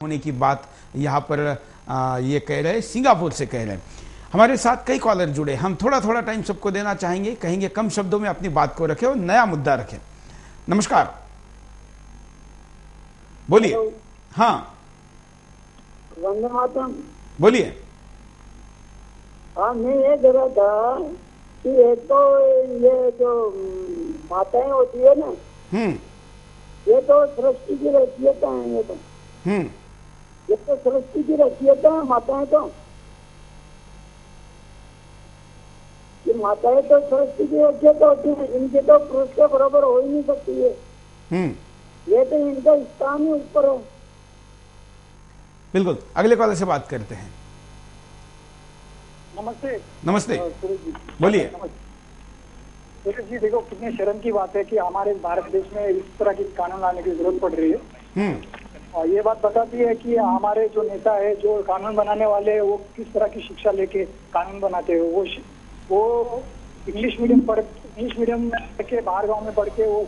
होने की बात यहाँ पर ये कह रहे हैं, सिंगापुर से कह रहे हैं। हमारे साथ कई कॉलर जुड़े, हम थोड़ा थोड़ा टाइम सबको देना चाहेंगे, कहेंगे कम शब्दों में अपनी बात को रखें और नया मुद्दा रखें। नमस्कार, बोलिए। हाँ, वंदे मातरम। बोलिए। हाँ, मैं ये कह रहा था कि एक तो ये जो माताएं होती है ना, ये तो सृष्टि की रसियत है। ये तो सृष्टि की रसियत है माताएं तो। ये माताएं तो सृष्टि की रसियत होती है, इनके तो पुरुष के बराबर हो ही नहीं सकती है। ये तो इनका स्थान ही ऊपर है। बिल्कुल, अगले कॉलर से बात करते हैं। नमस्ते। नमस्ते, सुरेश जी बोलिए। सुरेश जी, देखो कितनी शर्म की बात है कि हमारे भारत देश में इस तरह की कानून लाने की जरूरत पड़ रही है। और ये बात बताती है कि हमारे जो नेता है, जो कानून बनाने वाले हैं, वो किस तरह की शिक्षा लेके कानून बनाते हैं। वो इंग्लिश मीडियम के बाहर गांव में पढ़ के वो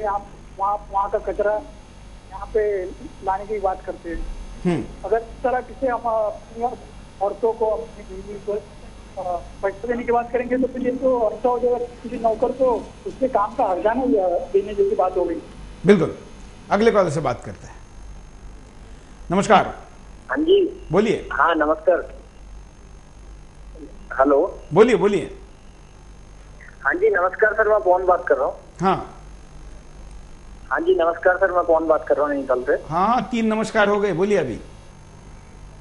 वहाँ का कचरा यहाँ पे लाने की बात करते हैं। अगर इस तरह किसी औरतों को अपनी बीवी को पैसा देने की बात करेंगे तो फिर ये तो अच्छा हो जाएगा। किसी नौकर को उसके काम का हर्जाना देने जैसी बात हो गई। बिल्कुल, अगले कॉलर से बात करते हैं। नमस्कार। हाँ जी, बोलिए। हाँ नमस्कार। हेलो, बोलिए बोलिए। हाँ जी नमस्कार सर, मैं पवन बात कर रहा हूँ। हाँ जी नमस्कार सर, मैं पवन बात कर रहा हूँ नैनीताल से। हाँ, 3 नमस्कार हो गए, बोलिए अभी।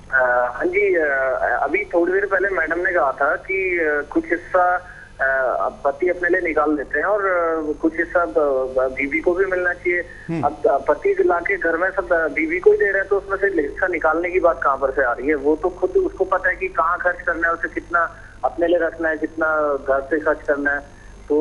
हाँ जी, अभी थोड़ी देर पहले मैडम ने कहा था कि कुछ हिस्सा पति अपने लिए निकाल देते हैं और कुछ हिस्सा बीवी को भी मिलना चाहिए। अब पति लाके घर में सब बीवी को ही दे रहे हैं तो उसमें से हिस्सा निकालने की बात कहाँ पर से आ रही है? वो तो खुद उसको पता है कि कहाँ खर्च करना है, उसे कितना अपने लिए रखना है, कितना घर से खर्च करना है। तो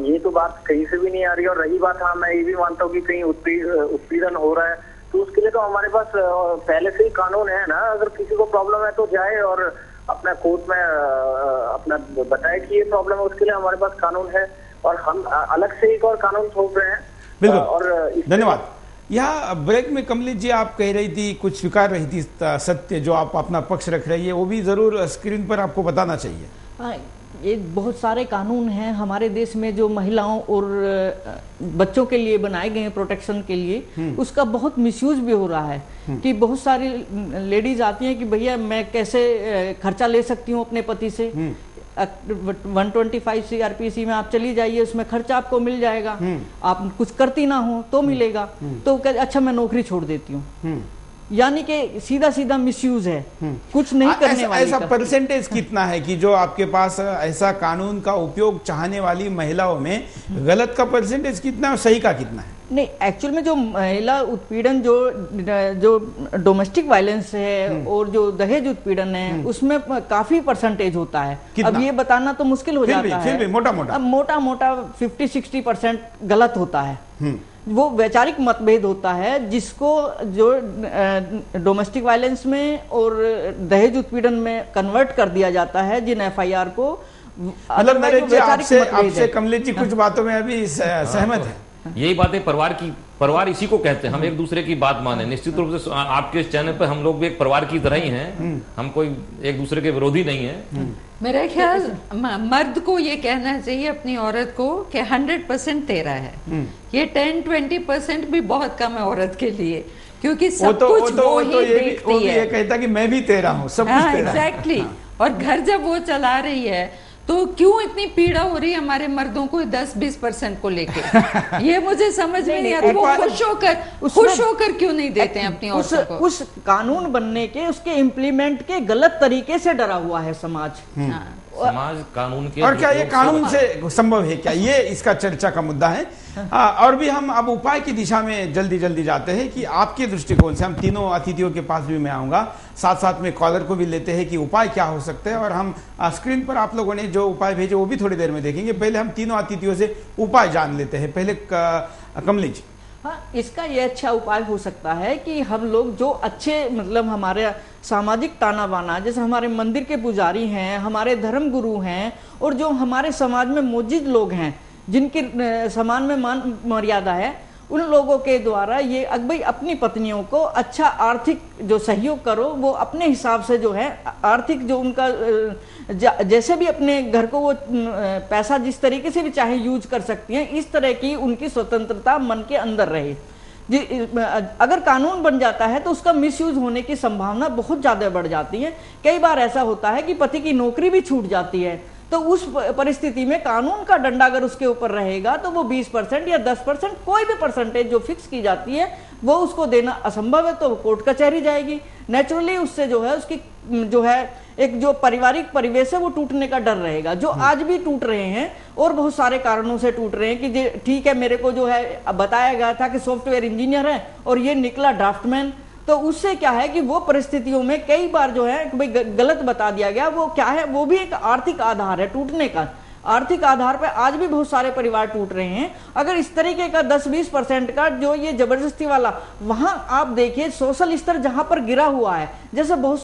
ये तो बात कहीं से भी नहीं आ रही। और रही बात, हाँ मैं ये भी मानता हूँ कि कहीं उत्पीड़न हो रहा है तो उसके लिए तो हमारे पास पहले से ही कानून है ना। अगर किसी को प्रॉब्लम है तो जाए और अपना कोर्ट में अपना बताए कि ये प्रॉब्लम है, उसके लिए हमारे पास कानून है। और हम अलग से एक और कानून थोप रहे हैं। बिल्कुल, और धन्यवाद। यहाँ ब्रेक में कमलेश जी आप कह रही थी, कुछ स्वीकार रही थी सत्य, जो आप अपना पक्ष रख रही है वो भी जरूर स्क्रीन पर आपको बताना चाहिए। हाँ, ये बहुत सारे कानून हैं हमारे देश में जो महिलाओं और बच्चों के लिए बनाए गए हैं प्रोटेक्शन के लिए। उसका बहुत मिसयूज भी हो रहा है कि बहुत सारी लेडीज आती हैं कि भैया मैं कैसे खर्चा ले सकती हूँ अपने पति से। 125 CRPC में आप चली जाइए, उसमें खर्चा आपको मिल जाएगा, आप कुछ करती ना हो तो मिलेगा। तो अच्छा मैं नौकरी छोड़ देती हूँ। यानी कि सीधा सीधा मिसयूज है, कुछ नहीं करने वाली। ऐसा परसेंटेज कितना है कि जो आपके पास ऐसा कानून का उपयोग चाहने वाली महिलाओं में गलत का परसेंटेज कितना है और सही का कितना है? नहीं, एक्चुअल में जो महिला उत्पीड़न जो डोमेस्टिक वायलेंस है और जो दहेज उत्पीड़न है उसमें काफी परसेंटेज होता है। अब ये बताना तो मुश्किल हो जाता है। फिर भी मोटा मोटा 50-60% गलत होता है। वो वैचारिक मतभेद होता है जिसको जो डोमेस्टिक वायलेंस में और दहेज उत्पीड़न में कन्वर्ट कर दिया जाता है जिन FIR को। मतलब मेरे जी आपसे कमलेश जी कुछ बातों में अभी सहमत है। यही बात है परिवार इसी को कहते हैं। हम एक दूसरे की बात माने। निश्चित रूप से आपके इस चैनल पर हम लोग भी एक परिवार की तरह ही हैं। हम कोई एक दूसरे के विरोधी नहीं है। मेरा ख्याल मर्द को ये कहना चाहिए अपनी औरत को कि 100% तेरा है। ये 10-20% भी बहुत कम है औरत के लिए, क्योंकि सब कुछ वो ही देखती है। ये कहता कि मैं भी तेरा हूँ, सब कुछ तेरा है। एग्जैक्टली। और घर जब वो चला रही है तो क्यों इतनी पीड़ा हो रही है हमारे मर्दों को 10-20% को लेके? ये मुझे समझ में नहीं आता। वो खुश होकर क्यों नहीं देते हैं अपनी औरतों को? उस कानून बनने के, उसके इम्प्लीमेंट के गलत तरीके से डरा हुआ है समाज। समाज कानून के। और क्या ये कानून से संभव है क्या? ये इसका चर्चा का मुद्दा है। और भी हम अब उपाय की दिशा में जल्दी जाते हैं कि आपके दृष्टिकोण से, हम तीनों अतिथियों के पास भी मैं आऊंगा, साथ साथ में कॉलर को भी लेते हैं कि उपाय क्या हो सकते हैं। और हम स्क्रीन पर आप लोगों ने जो उपाय भेजे वो भी थोड़ी देर में देखेंगे। पहले हम तीनों अतिथियों से उपाय जान लेते हैं। पहले कमलेश जी। हाँ, इसका ये अच्छा उपाय हो सकता है कि हम लोग जो अच्छे मतलब हमारे सामाजिक ताना बाना, जैसे हमारे मंदिर के पुजारी हैं, हमारे धर्म गुरु हैं और जो हमारे समाज में मौजूद लोग हैं जिनके समान में मान मर्यादा है, उन लोगों के द्वारा ये भाई अपनी पत्नियों को अच्छा आर्थिक जो सहयोग करो, वो अपने हिसाब से जो है आर्थिक जो उनका जैसे भी अपने घर को वो पैसा जिस तरीके से भी चाहे यूज कर सकती हैं, इस तरह की उनकी स्वतंत्रता मन के अंदर रहे। अगर कानून बन जाता है तो उसका मिसयूज होने की संभावना बहुत ज्यादा बढ़ जाती है। कई बार ऐसा होता है कि पति की नौकरी भी छूट जाती है, तो उस परिस्थिति में कानून का डंडा अगर उसके ऊपर रहेगा तो वो 20% या 10% कोई भी परसेंटेज जो फिक्स की जाती है वो उसको देना असंभव है, तो वो कोर्ट कचहरी जाएगी। नेचुरली उससे जो है उसकी जो है एक जो पारिवारिक परिवेश है वो टूटने का डर रहेगा, जो आज भी टूट रहे हैं और बहुत सारे कारणों से टूट रहे हैं कि ठीक है मेरे को जो है बताया गया था कि सॉफ्टवेयर इंजीनियर है और ये निकला ड्राफ्टमैन, तो उससे क्या है कि वो परिस्थितियों में कई बार जो है कि भाई गलत बता दिया गया। वो क्या है, वो भी एक आर्थिक आधार है टूटने का। आर्थिक आधार पर आज भी बहुत सारे परिवार टूट रहे हैं। अगर इस तरीके का 10-20% का जो ये जबरदस्ती वाला, वहां आप देखिए सोशल स्तर जहां पर गिरा हुआ है, जैसे बहुत